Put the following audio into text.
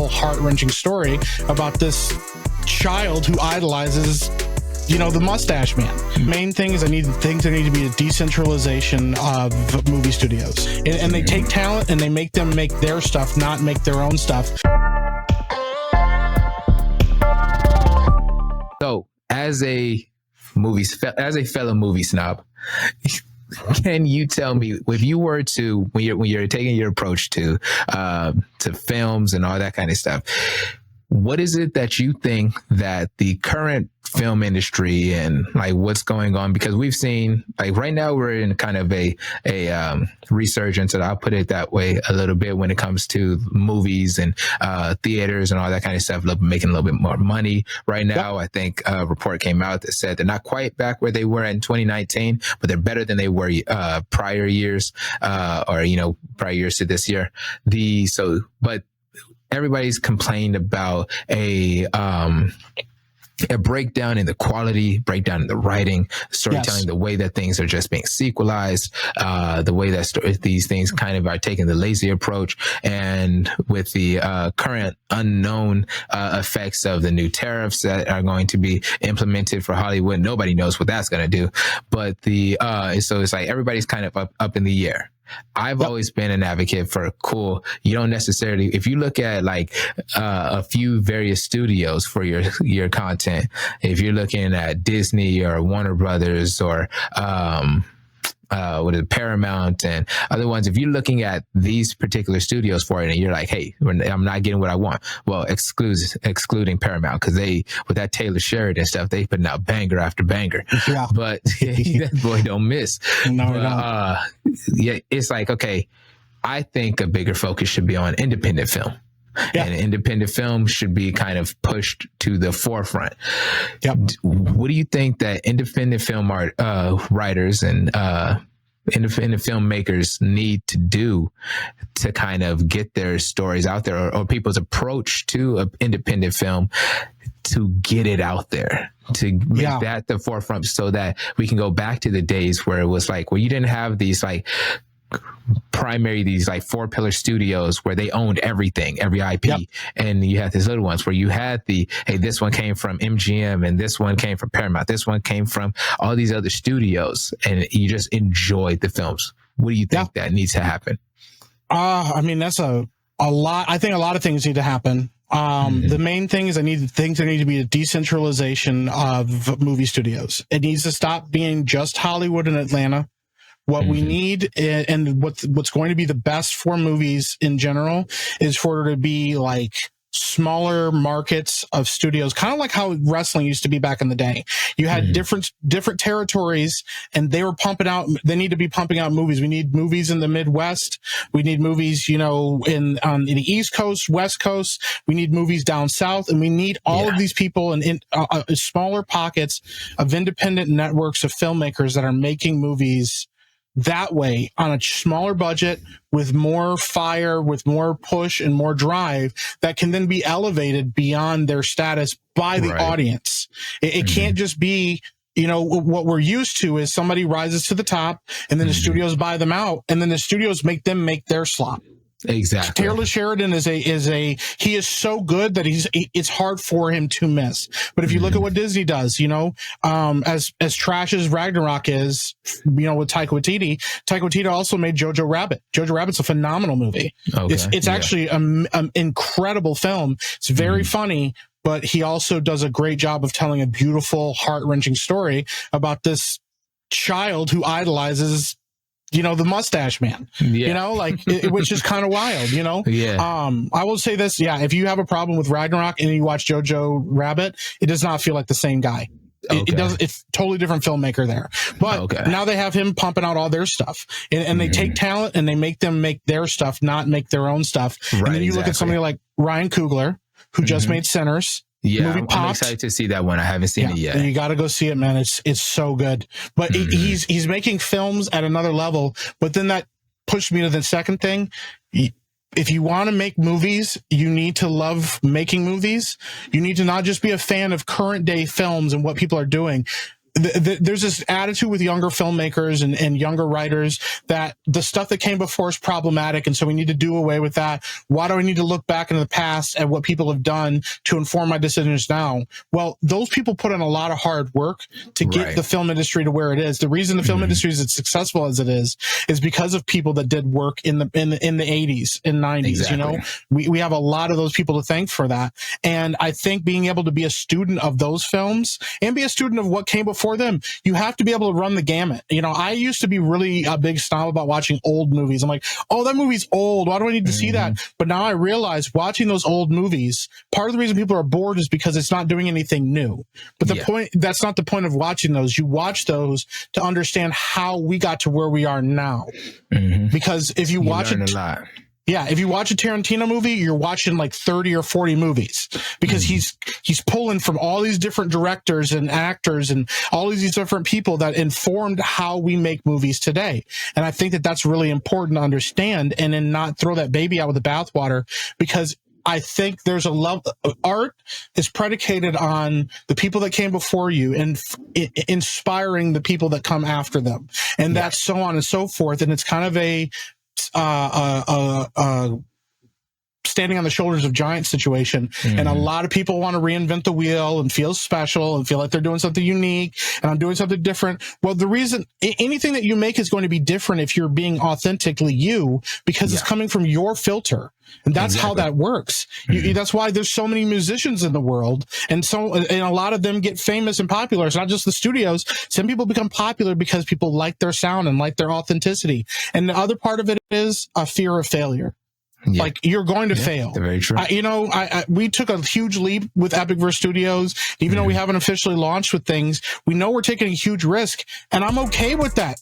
heart-wrenching story about this child who idolizes, the mustache man. Main thing is there need to be a decentralization of movie studios. And they take talent and they make them make their stuff, not make their own stuff. So, as a fellow movie snob, can you tell me, if you were to, when you're taking your approach to films and all that kind of stuff, what is it that you think that the current film industry and like what's going on? Because we've seen, like, right now we're in kind of a resurgence, and I'll put it that way a little bit, when it comes to movies and theaters and all that kind of stuff, making a little bit more money right now. Yep. I think a report came out that said they're not quite back where they were in 2019, but they're better than they were prior years, or prior years to this year. But everybody's complained about a breakdown in the quality, breakdown in the writing, storytelling, the way that things are just being sequelized, the way that these things kind of are taking the lazy approach. And with the current unknown effects of the new tariffs that are going to be implemented for Hollywood, nobody knows what that's going to do. But so it's like everybody's kind of up in the air. I've always been an advocate for you don't necessarily, if you look at like a few various studios for your content, if you're looking at Disney or Warner Brothers or Paramount and other ones, if you're looking at these particular studios for it and you're like, hey, I'm not getting what I want, well, excluding Paramount, because they, with that Taylor Sheridan stuff, they putting out banger after banger. Yeah. But that boy don't miss. No, it's like, okay, I think a bigger focus should be on independent film. Yeah. And independent film should be kind of pushed to the forefront. Yep. What do you think that independent film writers and independent filmmakers need to do to kind of get their stories out there, or people's approach to independent film to get it out there, to make that the forefront, so that we can go back to the days where it was like, where you didn't have these like these like 4-pillar studios where they owned everything, every IP. Yep. And you had these little ones where you had this one came from MGM and this one came from Paramount. This one came from all these other studios, and you just enjoyed the films. What do you think that needs to happen? I mean, that's a lot. I think a lot of things need to happen. The main thing is there need to be a decentralization of movie studios. It needs to stop being just Hollywood and Atlanta. What we need, and what's going to be the best for movies in general, is for there to be like smaller markets of studios, kind of like how wrestling used to be back in the day. You had different territories, and they need to be pumping out movies. We need movies in the Midwest. We need movies, in the East Coast, West Coast. We need movies down South, and we need all of these people in smaller pockets of independent networks of filmmakers that are making movies that way, on a smaller budget, with more fire, with more push and more drive, that can then be elevated beyond their status by the audience. It can't just be, what we're used to is somebody rises to the top and then the studios buy them out, and then the studios make them make their slot. Exactly. Taylor Sheridan he is so good that it's hard for him to miss. But if you look at what Disney does, as trash as Ragnarok is, with Taika Waititi also made Jojo Rabbit. Jojo Rabbit's a phenomenal movie. Okay. It's actually an incredible film. It's very funny, but he also does a great job of telling a beautiful, heart-wrenching story about this child who idolizes the mustache man, which is kind of wild, I will say this. If you have a problem with Ragnarok and you watch Jojo Rabbit, it does not feel like the same guy. It's totally different filmmaker there, but now they have him pumping out all their stuff, and they take talent and they make them make their stuff, not make their own stuff. Right, and then you look at somebody like Ryan Coogler, who just made Sinners. Yeah, I'm excited to see that one. I haven't seen it yet. You got to go see it, man. It's so good. But he's making films at another level. But then that pushed me to the second thing. If you want to make movies, you need to love making movies. You need to not just be a fan of current day films and what people are doing. there's this attitude with younger filmmakers and younger writers that the stuff that came before is problematic, and so we need to do away with that. Why do I need to look back into the past at what people have done to inform my decisions now? Well, those people put in a lot of hard work to get the film industry to where it is. The reason the film industry is as successful as it is because of people that did work in the 80s and 90s. Exactly. You know, we have a lot of those people to thank for that. And I think being able to be a student of those films and be a student of what came before them, you have to be able to run the gamut. You know, I used to be really a big snob about watching old movies. I'm like, oh, that movie's old. Why do I need to see that? But now I realize watching those old movies, part of the reason people are bored is because it's not doing anything new. But the point, that's not the point of watching those. You watch those to understand how we got to where we are now. Because if you watch it, if you watch a Tarantino movie, you're watching like 30 or 40 movies because he's pulling from all these different directors and actors and all these different people that informed how we make movies today. And I think that that's really important to understand and then not throw that baby out with the bathwater, because I think there's a love. Art is predicated on the people that came before you and inspiring the people that come after them. And that's so on and so forth. And it's kind of a standing on the shoulders of giants situation. And a lot of people want to reinvent the wheel and feel special and feel like they're doing something unique and I'm doing something different. Well, the reason anything that you make is going to be different if you're being authentically you, because it's coming from your filter. And that's how that works. That's why there's so many musicians in the world. And a lot of them get famous and popular. It's not just the studios. Some people become popular because people like their sound and like their authenticity. And the other part of it is a fear of failure. Like you're going to fail. Very true. We took a huge leap with Epicverse Studios. Even though we haven't officially launched with things, we know we're taking a huge risk, and I'm okay with that.